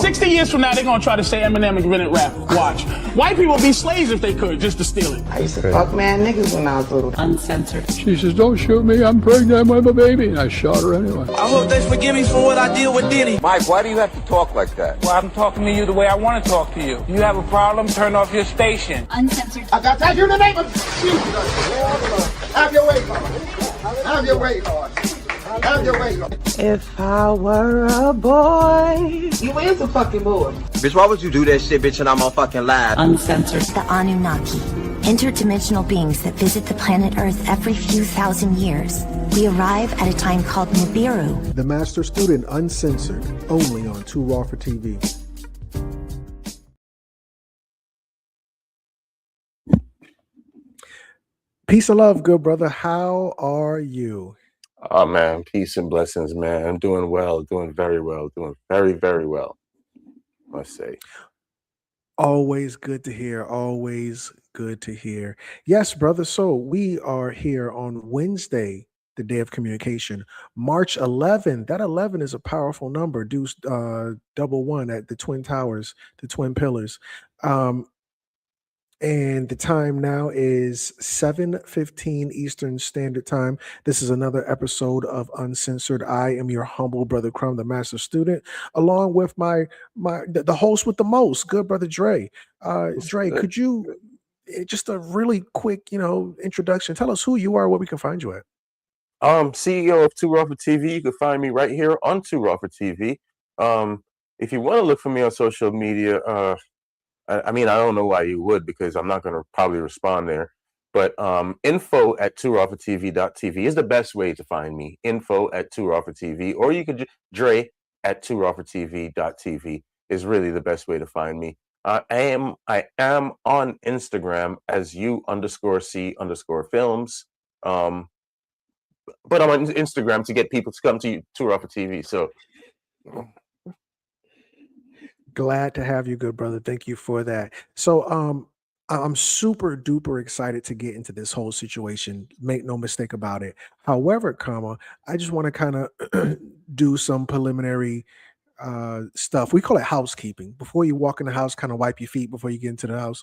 60 years from now, they're gonna try to say Eminem invented rap. Watch. White people would be slaves if they could, just to steal it. I used to fuck mad niggas when I was little. Uncensored. She says, don't shoot me, I'm pregnant with a baby. And I shot her anyway. I hope they forgive me for what I did with Diddy. Mike, why do you have to talk like that? Well, I'm talking to you the way I want to talk to you. You have a problem, turn off your station. Uncensored. I got that you in the name of Jesus. Have your way, Lord. Have your way, Lord. Have your way, Lord. If I were a boy. You is a fucking boy. Bitch, why would you do that shit, bitch, and I'm on fucking live? Uncensored. The Anunnaki, interdimensional beings that visit the planet Earth every few thousand years. We arrive at a time called Nibiru. The Master Student Uncensored, only on Too Raw for TV. Peace and love, good brother. How are you? Oh man, peace and blessings, man. I'm doing well, doing very well, doing very, very well, I must say. Always good to hear. Always good to hear. Yes, brother. So we are here on Wednesday, the day of communication, March 11th. That 11 is a powerful number. Deuce, double one at the Twin Towers, the Twin Pillars. And the time now is 7:15 Eastern Standard Time. This is another episode of Uncensored. I am your humble brother Crumb, the Master Student, along with the host with the most, good brother Dre. Dre, could you just a really quick, introduction? Tell us who you are, where we can find you at. CEO of Too Raw for TV. You can find me right here on Too Raw for TV. If you want to look for me on social media, I mean, I don't know why you would, because I'm not going to probably respond there. But info@toorawfortv.tv is the best way to find me. Info@toorawfortv, or you could Dre at toorawfortv.tv is really the best way to find me. I am on Instagram as U_C_films. But I'm on Instagram to get people to come to Too Raw for TV. So. Glad to have you, good brother. Thank you for that. So I'm super duper excited to get into this whole situation. Make no mistake about it. However, I just want to kind of do some preliminary stuff. We call it housekeeping. Before you walk in the house, kind of wipe your feet before you get into the house.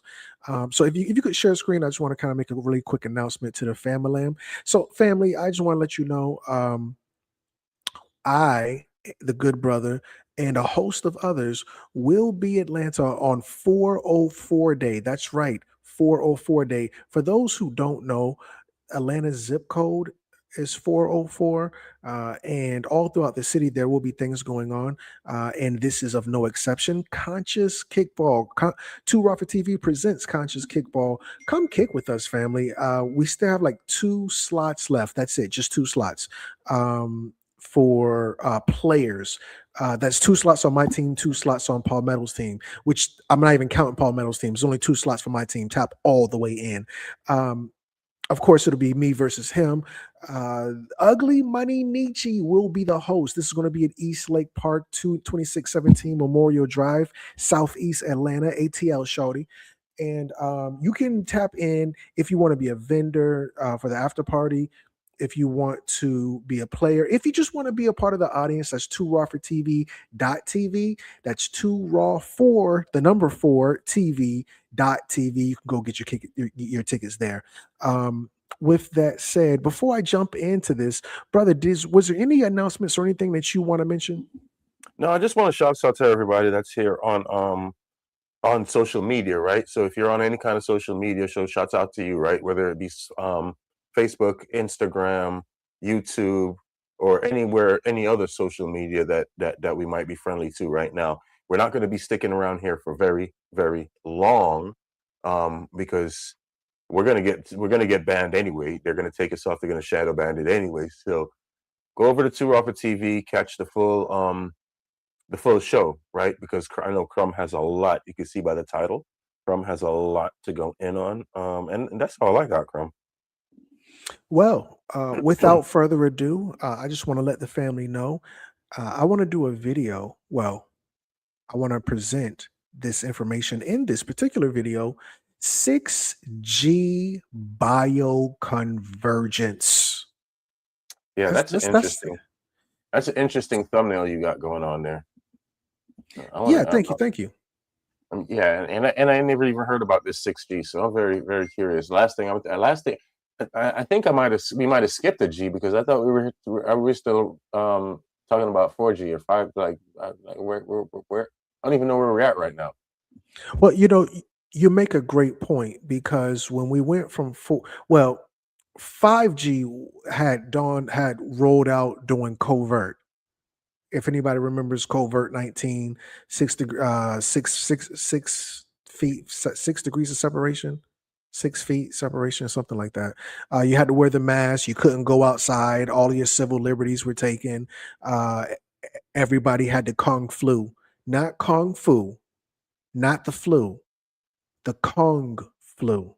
So if you could share a screen, I just want to kind of make a really quick announcement to the family. So family, I just want to let you know, I, the good brother, and a host of others will be Atlanta on 404 Day. That's right, 404 Day. For those who don't know, Atlanta's zip code is 404, and all throughout the city there will be things going on, and this is of no exception. Conscious Kickball, Too Raw for TV presents Conscious Kickball. Come kick with us, family. We still have like 2 slots left. That's it, just 2 slots for players. That's 2 slots on my team, 2 slots on Paul Metal's team, which I'm not even counting Paul Metal's team. There's only 2 slots for my team, tap all the way in. Of course, it'll be me versus him. Ugly Money Nietzsche will be the host. This is going to be at East Lake Park, 2617 Memorial Drive, Southeast Atlanta, ATL shorty. And you can tap in if you want to be a vendor for the after party. If you want to be a player, if you just want to be a part of the audience, that's toorawfortv.tv. That's 2raw4 TV.tv. You can go get your tickets there. With that said, before I jump into this, brother, was there any announcements or anything that you want to mention? No, I just want to shout out to everybody that's here on social media, right? So if you're on any kind of social media, shouts out to you, right? Whether it be Facebook, Instagram, YouTube, or anywhere, any other social media that we might be friendly to right now. We're not going to be sticking around here for very, very long, because we're gonna get banned anyway. They're gonna take us off. They're gonna shadow ban it anyway. So go over to Too Raw for TV, catch the full show, right? Because I know Crumb has a lot. You can see by the title, Crumb has a lot to go in on, and that's all I got, Crumb. Well, without further ado, I just want to let the family know I want to do a video. Well, I want to present this information in this particular video: 6G bioconvergence. Yeah, that's an interesting thumbnail you got going on there. Yeah, thank you. Yeah, and I never even heard about this 6G, so I'm very very curious. Last thing, I think we might have skipped a G because I thought we were still talking about 4G or 5. Like where I don't even know where we're at right now. Well, you make a great point because when we went from 5G had rolled out doing covert. If anybody remembers covert 19, 6 feet, 6 degrees of separation, 6 feet separation, something like that. You had to wear the mask. You couldn't go outside. All of your civil liberties were taken. Everybody had the Kung flu, not Kung Fu, not the flu, the Kong flu,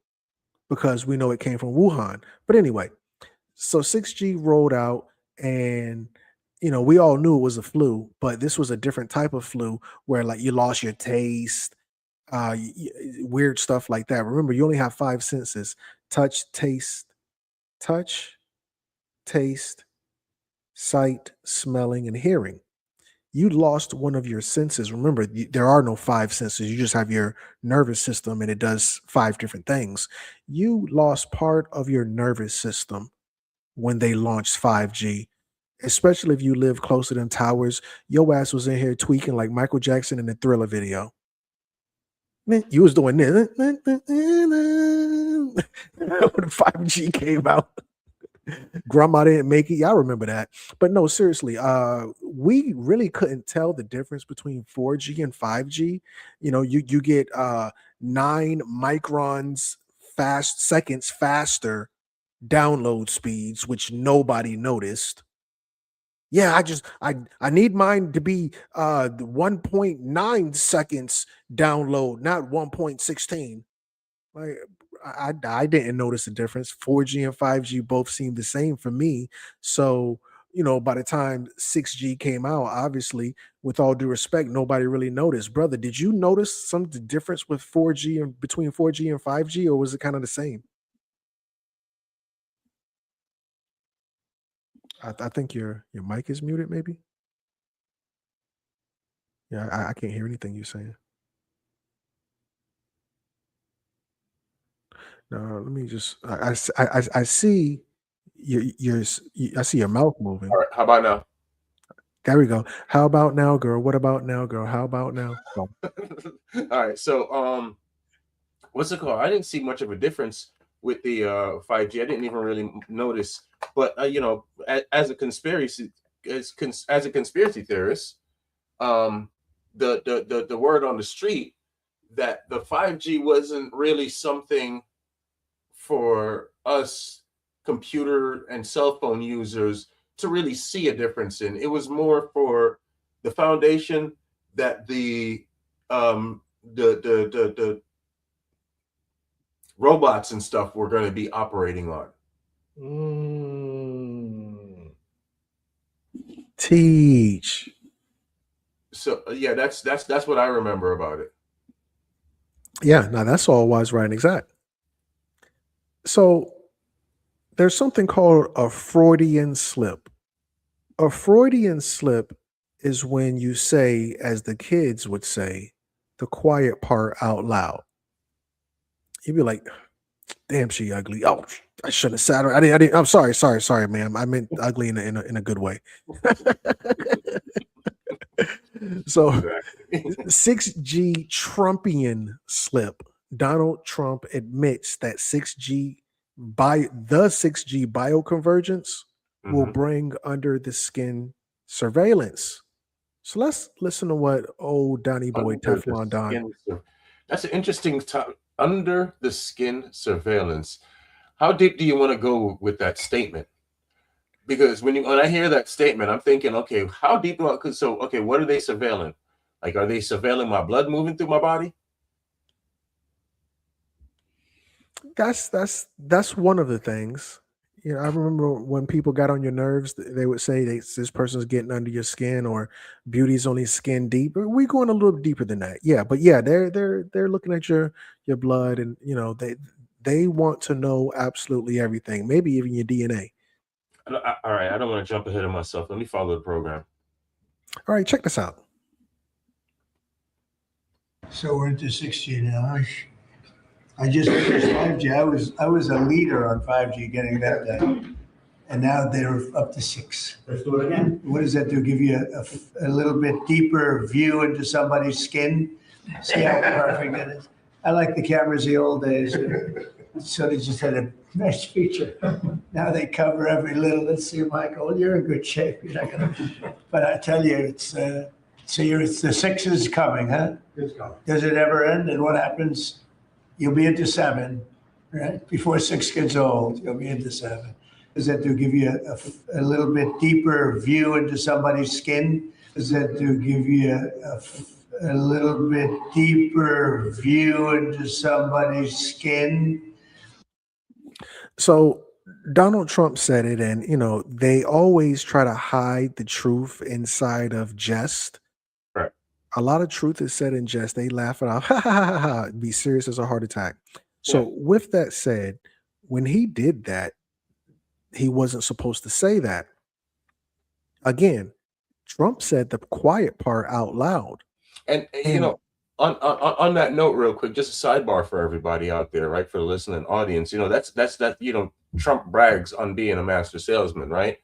because we know it came from Wuhan. But anyway, so 6G rolled out, and we all knew it was a flu, but this was a different type of flu where like you lost your taste, weird stuff like that. Remember, you only have 5 senses: touch, touch, taste, sight, smelling, and hearing. You lost one of your senses. Remember, there are no 5 senses. You just have your nervous system, and it does 5 different things. You lost part of your nervous system when they launched 5G, especially if you live closer than towers. Your ass was in here tweaking like Michael Jackson in the Thriller video. Man, you was doing this when 5G came out. Grandma didn't make it. Y'all remember that. But no, seriously, we really couldn't tell the difference between 4G and 5G. You get 9 microns seconds faster download speeds, which nobody noticed. Yeah, I need mine to be 1.9 seconds download, not 1.16. Like I didn't notice the difference. 4G and 5G both seemed the same for me. So, by the time 6G came out, obviously, with all due respect, nobody really noticed. Brother, did you notice some of the difference with 4G and between 4G and 5G, or was it kind of the same? I think your mic is muted, maybe. Yeah, I can't hear anything you're saying. No, let me just. I see I see your mouth moving. All right, how about now? There we go. How about now, girl? What about now, girl? How about now? Oh. All right, so what's it called? I didn't see much of a difference with the 5G. I didn't even really notice. But as a conspiracy theorist, the word on the street that the 5G wasn't really something for us computer and cell phone users to really see a difference in. It was more for the foundation that the robots and stuff were going to be operating on. Teach. So yeah, that's what I remember about it. Yeah, now that's all wise, right, and exact. So there's something called a Freudian slip. A Freudian slip is when you say, as the kids would say, the quiet part out loud. You'd be like, damn, she ugly. Oh, I shouldn't have sat her. I didn't. I'm sorry, ma'am. I meant ugly in a good way. So 6G Trumpian slip. Donald Trump admits that 6G bioconvergence will bring under the skin surveillance. So let's listen to what old Donny Boy Teflon Don. That's an interesting topic. Under the skin surveillance. How deep do you want to go with that statement? Because when I hear that statement, I'm thinking, okay, how deep do I? Okay, what are they surveilling? Like, are they surveilling my blood moving through my body? That's one of the things. I remember when people got on your nerves, they would say this person's getting under your skin, or beauty's only skin deep. We're going a little deeper than that. Yeah, but yeah, they're looking at your blood, and they want to know absolutely everything, maybe even your DNA. All right, I don't want to jump ahead of myself. Let me follow the program. All right, check this out. So we're into 6G now. I just finished 5G. I was a leader on 5G getting that done. And now they're up to 6. Let's do it again. What does that do? Give you a little bit deeper view into somebody's skin? See how perfect it is? I like the cameras the old days. So they just had a nice feature. Now they cover every little. Let's see, Michael, you're in good shape. You're not gonna. But I tell you, it's the 6 is coming, huh? It's coming. Does it ever end? And what happens? You'll be into 7, right? Before 6 gets old, you'll be into 7. Does that do? Give you a little bit deeper view into somebody's skin? Does that do? Give you a little bit deeper view into somebody's skin? So Donald Trump said it, and they always try to hide the truth inside of jest. Right. A lot of truth is said in jest. They laugh it off. Ha ha ha ha. Be serious as a heart attack. So with that said, when he did that, he wasn't supposed to say that. Again, Trump said the quiet part out loud. And on that note, real quick, just a sidebar for everybody out there, right? For the listening audience, that's Trump brags on being a master salesman, right?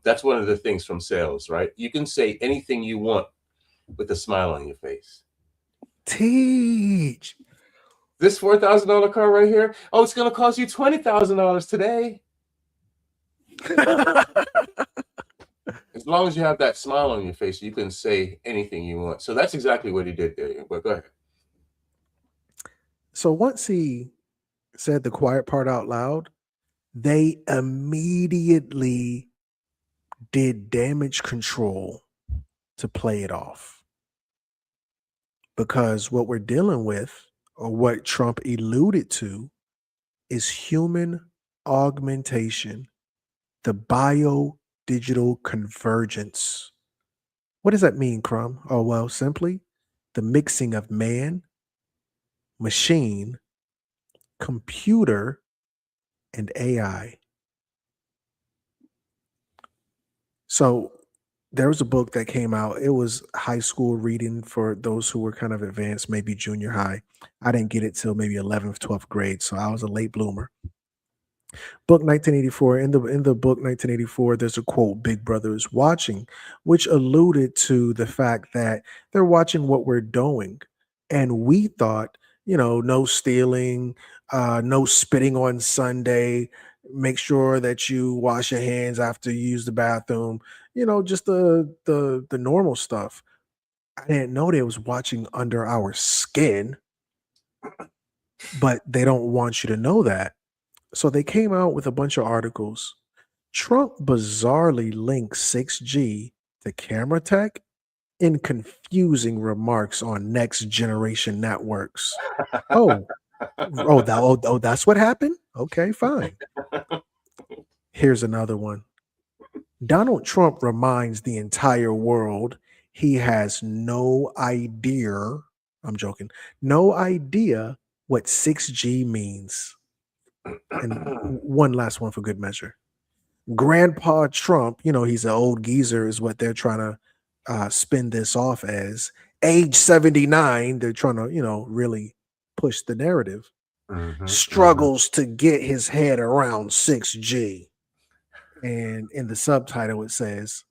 That's one of the things from sales, right? You can say anything you want with a smile on your face. Teach. This $4,000 car right here, oh, it's going to cost you $20,000 today. As long as you have that smile on your face, you can say anything you want. So that's exactly what he did there. But go ahead. So once he said the quiet part out loud, they immediately did damage control to play it off. Because what we're dealing with, or what Trump alluded to, is human augmentation, the bio-digital convergence. What does that mean, Crumb? Oh, well, simply the mixing of man, machine, computer, and AI. So there was a book that came out. It was high school reading for those who were kind of advanced, maybe junior high. I didn't get it till maybe 11th, 12th grade, so I was a late bloomer. Book 1984. In the book 1984, there's a quote, "Big Brother is watching," which alluded to the fact that they're watching what we're doing. And we thought, no stealing, no spitting on Sunday, make sure that you wash your hands after you use the bathroom, just the normal stuff. I didn't know they was watching under our skin, but they don't want you to know that. So they came out with a bunch of articles. Trump bizarrely linked 6G to camera tech in confusing remarks on next generation networks. That's what happened? Okay, fine. Here's another one. Donald Trump reminds the entire world he has no idea, I'm joking, no idea what 6G means. And one last one for good measure. Grandpa Trump, he's an old geezer, is what they're trying to spin this off as. Age 79, they're trying to, really push the narrative. Struggles to get his head around 6G. And in the subtitle, it says,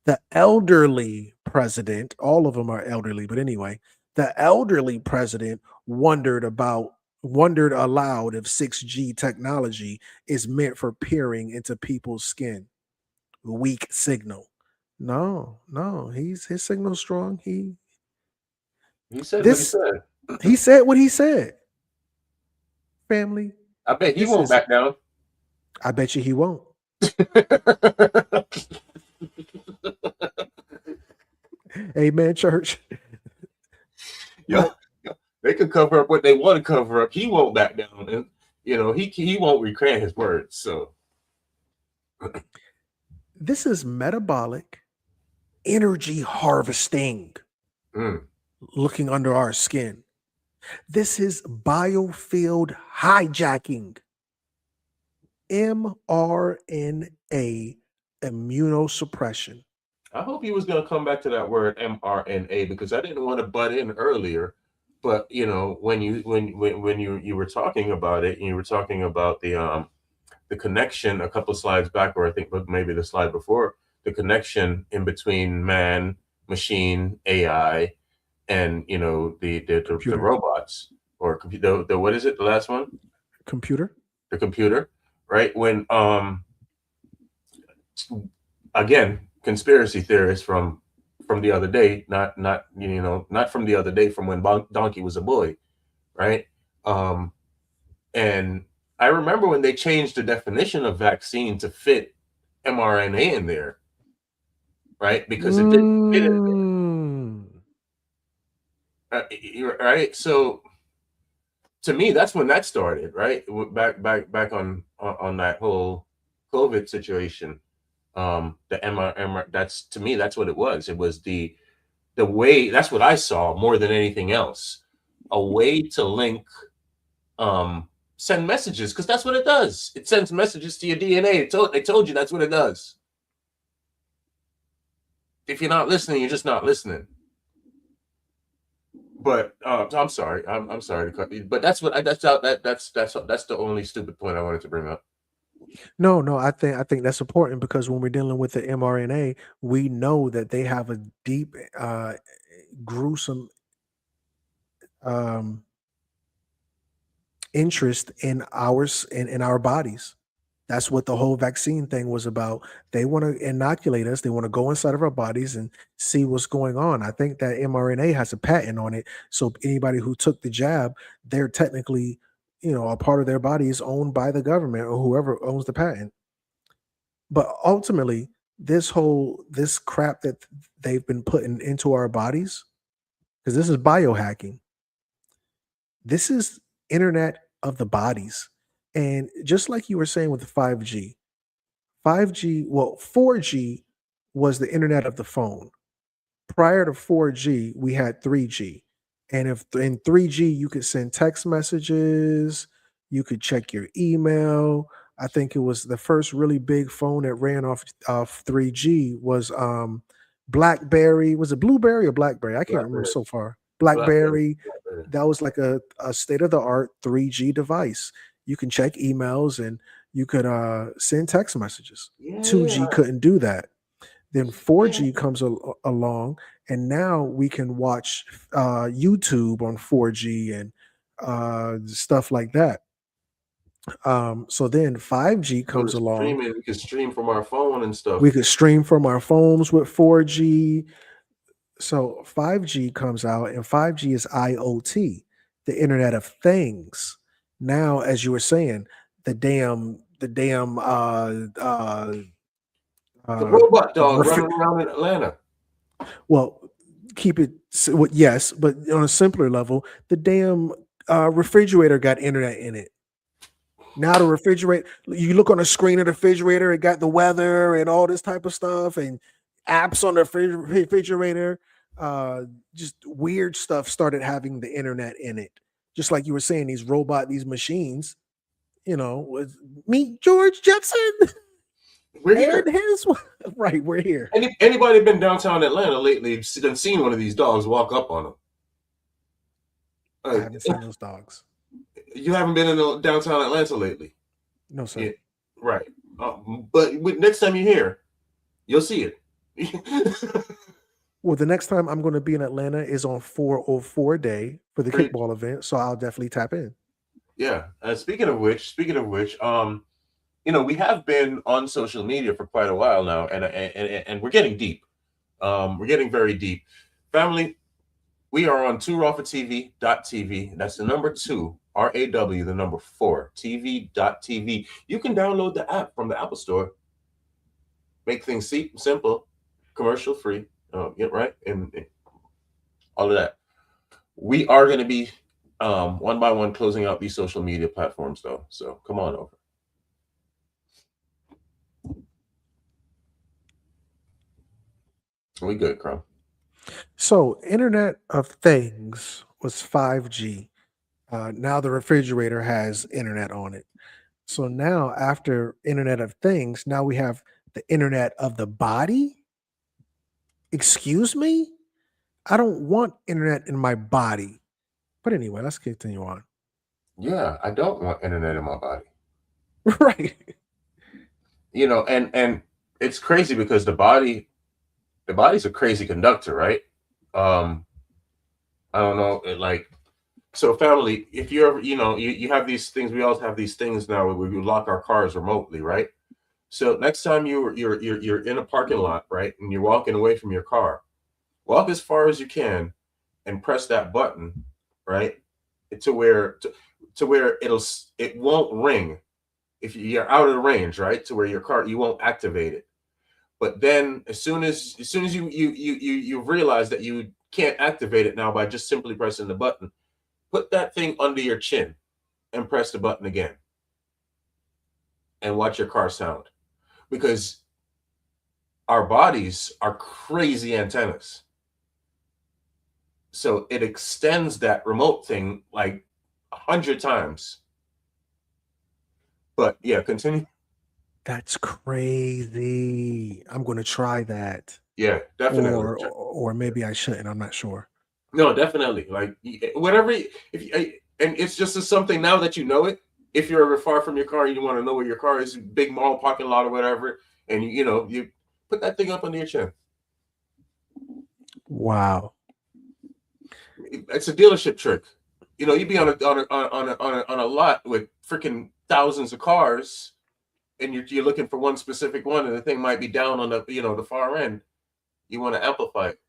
the elderly president, all of them are elderly, but anyway, the elderly president wondered aloud if 6G technology is meant for peering into people's skin. Weak signal. No, his signal's strong. He said what he said. He said what he said. Family. I bet he won't back down. I bet you he won't. Amen, church. Yo, they can cover up what they want to cover up. He won't back down, and he won't recant his words. So this is metabolic energy harvesting. Looking under our skin. This is biofield hijacking. mRNA immunosuppression. I hope he was going to come back to that word mRNA, because I didn't want to butt in earlier But when you were talking about it, and you were talking about the connection a couple of slides back, or I think maybe the slide before, the connection in between man, machine, AI, and the robots or computer. The what is it? The last one? Computer. The computer, right? When again, conspiracy theorists from the other day, not from the other day, from when Donkey was a boy, right? And I remember when they changed the definition of vaccine to fit mRNA in there, right? Because it didn't fit in there. Right? So to me, that's when that started, right? Back on that whole COVID situation. The MR, that's, to me, that's what it was. It was the way, that's what I saw more than anything else. A way to link, send messages, because that's what it does. It sends messages to your DNA. They told you that's what it does. If you're not listening, you're just not listening. But I'm sorry. I'm sorry to cut you, but that's the only stupid point I wanted to bring up. No, I think that's important because when we're dealing with the mRNA, we know that they have a deep, gruesome interest in in our bodies. That's what the whole vaccine thing was about. They want to inoculate us. They want to go inside of our bodies and see what's going on. I think that mRNA has a patent on it. So anybody who took the jab, they're technically, a part of their body is owned by the government or whoever owns the patent. But ultimately, this crap that they've been putting into our bodies, because this is biohacking. This is internet of the bodies. And just like you were saying with the 5G, 4G was the internet of the phone. Prior to 4G, we had 3G. And if in 3G, you could send text messages, you could check your email. I think it was the first really big phone that ran off 3G was BlackBerry. Was it Blueberry or BlackBerry? I can't remember so far. BlackBerry. That was like a state of the art 3G device. You can check emails and you could send text messages. 2G couldn't do that. Then 4G comes along, and now we can watch YouTube on 4G and stuff like that. So then 5G comes along. We can stream from our phone and stuff. We could stream from our phones with 4G. So 5G comes out, and 5G is IoT, the Internet of Things. Now, as you were saying, the robot dog running around in Atlanta. Well, yes, but on a simpler level, the damn refrigerator got internet in it. Now the refrigerator, you look on the screen of the refrigerator, it got the weather and all this type of stuff and apps on the refrigerator. Just weird stuff started having the internet in it. Just like you were saying, these machines, meet George Jetson. We're here. Right, we're here. Anybody been downtown Atlanta lately? Seen one of these dogs walk up on them? I haven't seen those dogs. You haven't been in downtown Atlanta lately? No, sir. Yeah, right. But next time you're here, you'll see it. Well, the next time I'm going to be in Atlanta is on 404 day for the kickball event, so I'll definitely tap in. Yeah. Speaking of which, we have been on social media for quite a while now, and we're getting deep. We're getting very deep. Family, we are on 2rawfortv.tv. That's the number 2, RAW, the number 4, TV.tv. You can download the app from the Apple Store. Make things simple, commercial free. Right? And all of that. We are going to be one by one closing out these social media platforms, though. So come on over. We good, Crumb. So Internet of Things was 5G. Now the refrigerator has internet on it. So now after Internet of Things, now we have the Internet of the Body. Excuse me? I don't want internet in my body. But anyway, let's continue on. Yeah, I don't want internet in my body. Right. You know, and it's crazy because the body's a crazy conductor, right? I don't know, so family, if you ever, you have these things, we all have these things now where we lock our cars remotely, right? So next time you're in a parking lot, right, and you're walking away from your car, walk as far as you can and press that button, right, to where it won't ring if you're out of the range, right, to where your car, you won't activate it. But then as soon as you realize that you can't activate it now by just simply pressing the button, put that thing under your chin and press the button again and watch your car sound, because our bodies are crazy antennas. So it extends that remote thing like 100 times. But yeah, continue. That's crazy. I'm going to try that. Yeah, definitely. Or maybe I shouldn't. I'm not sure. No, definitely. Like whatever, and it's just something now that you know it. If you're ever far from your car and you want to know where your car is, big mall parking lot or whatever, and you put that thing up under your chin. Wow. It's a dealership trick. You'd be on a lot with freaking thousands of cars, and you're looking for one specific one, and the thing might be down on the far end. You want to amplify it.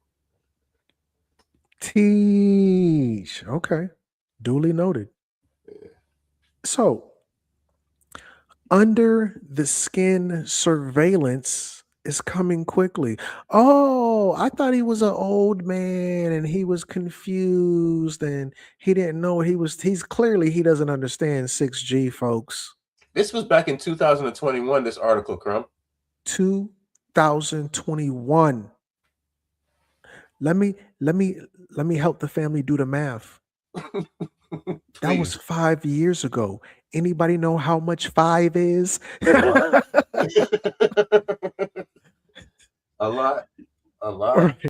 Teach. Okay. Duly noted. So, under the skin surveillance is coming quickly. Oh, I thought he was an old man and he was confused and he didn't know he's clearly he doesn't understand 6G, folks. This was back in 2021, this article, Crumb. 2021. Let me help the family do the math. That was 5 years ago. Anybody know how much 5 is? A lot.